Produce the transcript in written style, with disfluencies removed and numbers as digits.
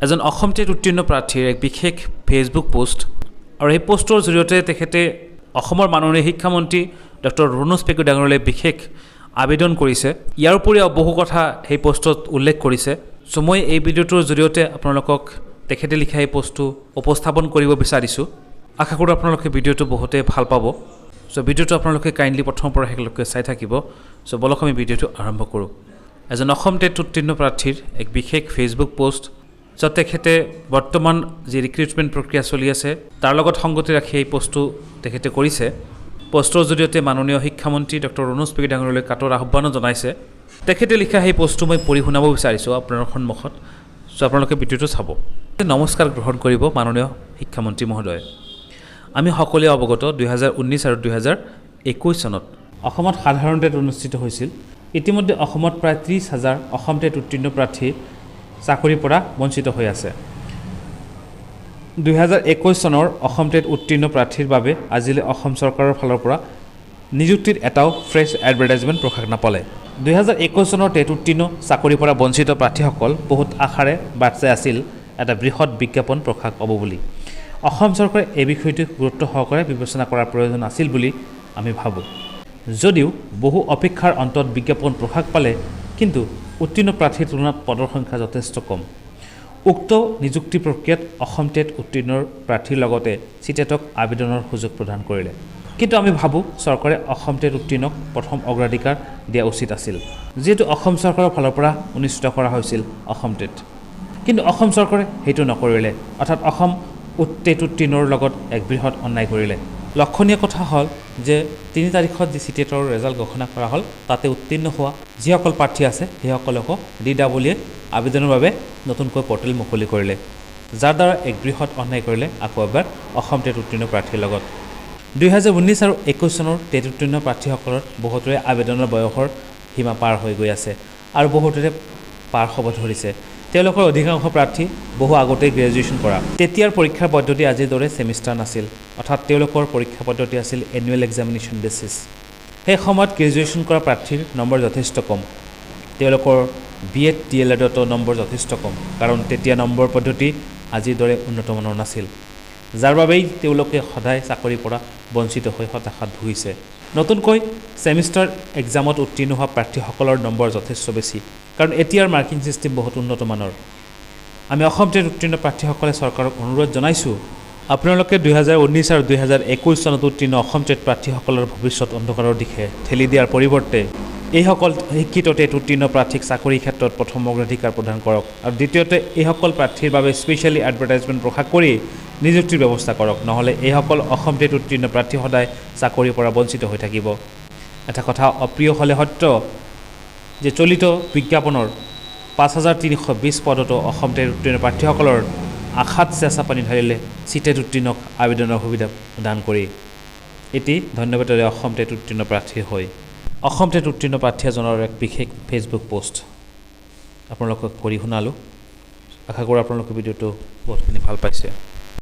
এজন অসম টেট উত্তীৰ্ণ প্ৰাৰ্থীৰ এক বিশেষ ফেচবুক পোষ্ট আৰু এই পোষ্টৰ জৰিয়তে তেখেতে অসমৰ মাননীয় শিক্ষামন্ত্ৰী ডক্টৰ ৰণোজ পেগু ডাঙৰীয়ালৈ বিশেষ আবেদন কৰিছে। ইয়াৰ উপৰিও বহু কথা সেই পোষ্টত উল্লেখ কৰিছে। চ' মই এই ভিডিঅ'টোৰ জৰিয়তে আপোনালোকক তেখেতে লিখা এই পোষ্টটো উপস্থাপন কৰিব বিচাৰিছোঁ। আশা কৰোঁ আপোনালোকে ভিডিঅ'টো বহুতে ভাল পাব। চ' ভিডিঅ'টো আপোনালোকে কাইণ্ডলি প্ৰথমৰ পৰা শেষলৈকে চাই থাকিব। চ' বলক আমি ভিডিঅ'টো আৰম্ভ কৰোঁ। এজন অসম টেট উত্তীৰ্ণ প্ৰাৰ্থীৰ এক বিশেষ ফেচবুক পোষ্ট, য'ত তেখেতে বৰ্তমান যি ৰিক্ৰুটমেণ্ট প্ৰক্ৰিয়া চলি আছে তাৰ লগত সংগতি ৰাখি এই পোষ্টটো তেখেতে কৰিছে। পোষ্টৰ জৰিয়তে মাননীয় শিক্ষামন্ত্ৰী ডক্টৰ ৰণোজ পেগু ডাঙৰীয়ালৈ কাটৰ আহ্বানো জনাইছে। তেখেতে লিখা সেই পোষ্টটো মই পঢ়ি শুনাব বিচাৰিছোঁ আপোনাৰ সন্মুখত। চ' আপোনালোকে ভিডিঅ'টো চাব। নমস্কাৰ গ্ৰহণ কৰিব মাননীয় শিক্ষামন্ত্ৰী মহোদয়। আমি সকলোৱে অৱগত 2019 আৰু 2021 চনত অসমত সাধাৰণ টেট অনুষ্ঠিত হৈছিল। ইতিমধ্যে অসমত প্ৰায় 30,000 অসম টেট উত্তীৰ্ণ প্ৰাৰ্থী চাকৰিৰ পৰা বঞ্চিত হৈ আছে। 2021 চনৰ অসম টেট উত্তীৰ্ণ প্ৰাৰ্থীৰ বাবে আজিলৈ অসম চৰকাৰৰ ফালৰ পৰা নিযুক্তিৰ এটাও ফ্ৰেছ এডভাৰটাইজমেণ্ট প্ৰকাশ নাপালে। 2021 চনৰ টেট উত্তীৰ্ণ চাকৰিৰ পৰা বঞ্চিত প্ৰাৰ্থীসকল বহুত আশাৰে বাট চাই আছিল এটা বৃহৎ বিজ্ঞাপন প্ৰকাশ পাব বুলি। অসম চৰকাৰে এই বিষয়টো গুৰুত্ব সহকাৰে বিবেচনা কৰাৰ প্ৰয়োজন আছিল বুলি আমি ভাবোঁ। যদিও বহু অপেক্ষাৰ অন্তত বিজ্ঞাপন প্ৰকাশ পালে, কিন্তু উত্তীৰ্ণ প্ৰাৰ্থীৰ তুলনাত পদৰ সংখ্যা যথেষ্ট কম। উক্ত নিযুক্তি প্ৰক্ৰিয়াত অসম টেট উত্তীৰ্ণ প্ৰাৰ্থীৰ লগতে চিটেটক আবেদনৰ সুযোগ প্ৰদান কৰিলে। কিন্তু আমি ভাবোঁ চৰকাৰে অসম টেট উত্তীৰ্ণক প্ৰথম অগ্ৰাধিকাৰ দিয়া উচিত আছিল, যিহেতু অসম চৰকাৰৰ ফালৰ পৰা অনুষ্ঠিত কৰা হৈছিল অসম টেট। কিন্তু অসম চৰকাৰে সেইটো নকৰিলে, অৰ্থাৎ অসম টেট উত্তীৰ্ণৰ লগত এক বৃহৎ অন্যায় কৰিলে। লক্ষণীয় কথা হ'ল যে 3 তাৰিখত যি চিটেটৰ ৰেজাল্ট ঘোষণা কৰা হ'ল, তাতে উত্তীৰ্ণ হোৱা যিসকল প্ৰাৰ্থী আছে সেইসকলকো DWE আবেদনৰ বাবে নতুনকৈ পৰ্টেল মুকলি কৰিলে, যাৰ দ্বাৰা এক বৃহৎ অন্যায় কৰিলে আকৌ এবাৰ অসম টেট উত্তীৰ্ণ প্ৰাৰ্থীৰ লগত। 2019 আৰু 21 চনৰ টেট উত্তীৰ্ণ প্ৰাৰ্থীসকলৰ বহুতৰে আবেদনৰ বয়সৰ সীমা পাৰ হৈ গৈ আছে আৰু বহুতৰে পাৰ হ'ব ধৰিছে। তেওঁলোকৰ অধিকাংশ প্ৰাৰ্থী বহু আগতেই গ্ৰেজুৱেশ্যন কৰা। তেতিয়াৰ পৰীক্ষাৰ পদ্ধতি আজিৰ দৰে ছেমিষ্টাৰ নাছিল, অৰ্থাৎ তেওঁলোকৰ পৰীক্ষা পদ্ধতি আছিল এনুৱেল এক্সামিনেশ্যন বেচিছ। সেই সময়ত গ্ৰেজুৱেশ্যন কৰা প্ৰাৰ্থীৰ নম্বৰ যথেষ্ট কম। তেওঁলোকৰ BEd DLEডতো নম্বৰ যথেষ্ট কম, কাৰণ তেতিয়া নম্বৰ পদ্ধতি আজিৰ দৰে উন্নতমানৰ নাছিল, যাৰ বাবেই তেওঁলোকে সদায় চাকৰিৰ পৰা বঞ্চিত হৈ হতাশাত ভুগিছে। নতুনকৈ ছেমিষ্টাৰ এক্সামত উত্তীৰ্ণ হোৱা প্ৰাৰ্থীসকলৰ নম্বৰ যথেষ্ট বেছি, কাৰণ এতিয়াৰ মাৰ্কিং ছিষ্টেম বহুত উন্নতমানৰ। আমি অসম টেট উত্তীৰ্ণ প্ৰাৰ্থীসকলে চৰকাৰক অনুৰোধ জনাইছোঁ, আপোনালোকে 2019 আৰু 2021 চনত উত্তীৰ্ণ অসম টেট প্ৰাৰ্থীসকলৰ ভৱিষ্যত অন্ধকাৰৰ দিশে ঠেলি দিয়াৰ পৰিৱৰ্তে এইসকল শিক্ষিত টেট উত্তীৰ্ণ প্ৰাৰ্থীক চাকৰিৰ ক্ষেত্ৰত প্ৰথম অগ্ৰাধিকাৰ প্ৰদান কৰক, আৰু দ্বিতীয়তে এইসকল প্ৰাৰ্থীৰ বাবে স্পেচিয়েলি এডভাৰটাইজমেণ্ট প্ৰকাশ কৰি নিযুক্তিৰ ব্যৱস্থা কৰক। নহ'লে এইসকল অসম টেট উত্তীৰ্ণ প্ৰাৰ্থী সদায় চাকৰিৰ পৰা বঞ্চিত হৈ থাকিব। এটা কথা অপ্ৰিয় হ'লে সত্য যে চলিত বিজ্ঞাপনৰ 5,320 পদতো অসম টেট উত্তীৰ্ণ প্ৰাৰ্থীসকলৰ আশাত চেঁচা পানী ঢালিলে চিটেট উত্তীৰ্ণক আবেদনৰ সুবিধা প্ৰদান কৰি। এটি ধন্যবাদৰে অসম টেট উত্তীৰ্ণ প্ৰাৰ্থীৰ হৈ অসম টেট উত্তীৰ্ণ প্ৰাৰ্থী এজনৰ এক বিশেষ ফেচবুক পোষ্ট আপোনালোকক পঢ়ি শুনালোঁ। আশা কৰোঁ আপোনালোকে ভিডিঅ'টো বহুতখিনি ভাল পাইছে।